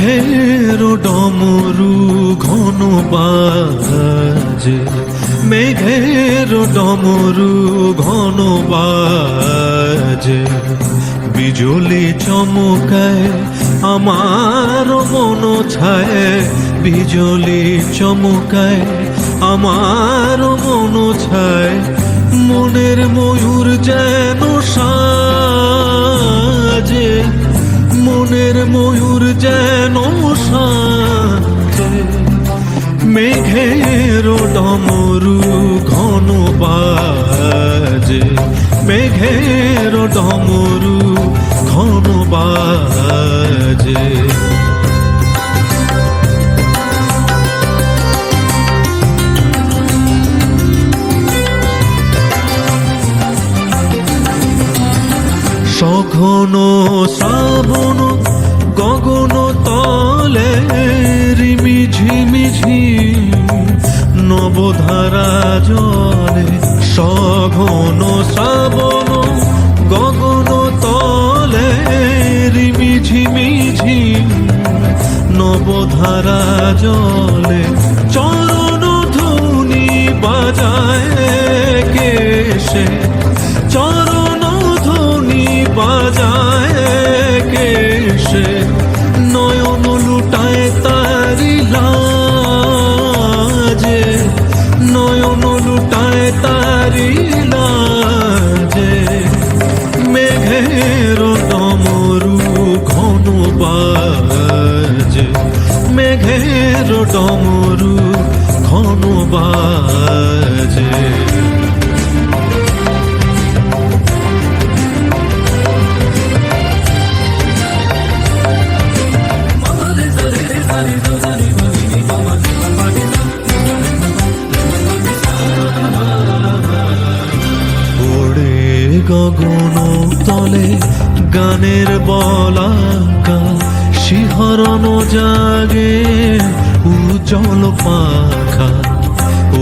মেঘের ডমরু ঘন বাজে, মেঘের ডমরু ঘন বাজে, বিজলি চমকায় আমার মন ছায়, বিজলি চমকায় আমার মন ছায়, মনের ময়ূর যেন সাজে, মনের ময়ূর যেন সাজে, মেঘের ডমরু ঘন বাজে, মেঘের ডমরু ঘন বাজে। সঘন শ্রাবণ গগন তলে রিমি ঝিমিঝি নবধারা জলে, সঘন শ্রাবণ গগন তলে রিমি ঝিমিঝি নবধারা জলে, চরণ ধ্বনি বাজায় কেশে, চরণ ধ্বনি বাজায় কেশে, নয়ন লুটায় তারি লাজে, নয়ন লুটায় তারি লাজে, মেঘের ডমরু ঘন বাজে, মেঘের ডমরু ঘন বাজে। গগন তলে গানের বলাকা, শিহরণ জাগে উজ্জ্বল পাখা,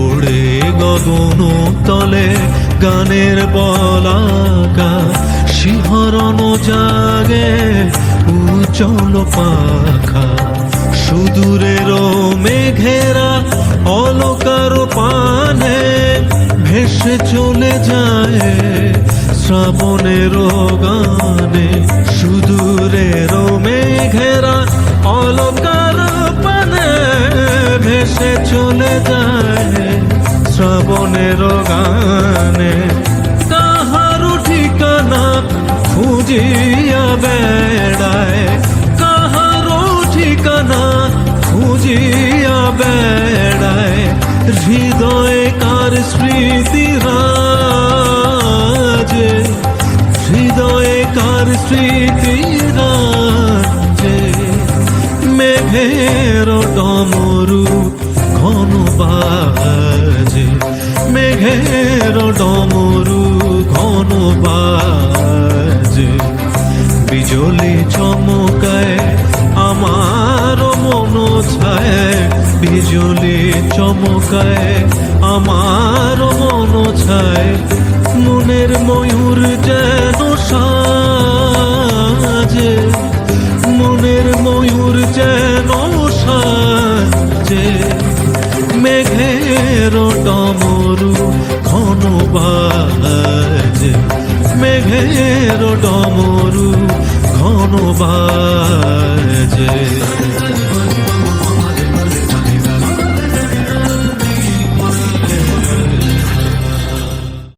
ওড়ে গগন তলে গানের বলাকা, শিহরণ জাগে উজ্জ্বল পাখা, সুদূরের মেঘেরা অলকার পানে ভেসে চলে যায় শ্রাবণের গানে, সুদূরের মেঘেরা অলকার পানে ভেসে চলে যায় শ্রাবণের গানে, কাহারো ঠিকানা খুঁজিয়া বেড়ায়, কাহারো ঠিকানা খুঁজিয়া বেড়ায়, হৃদয়ে কার স্মৃতি রাজে, হৃদয়ে কার স্মৃতি রাজে, মেঘের ডমরু ঘন বাজে, মেঘের ডমরু ঘন বাজে, বিজলি চমকায় আমার মন ছায়, বিজলি চমকায় আমার মন ছায়, মনের ময়ূর যেন সাজে, মনের ময়ূর যেন সাজে, মেঘের ডমরু ঘন বাজে, মেঘের ডমরু ঘন বাজে।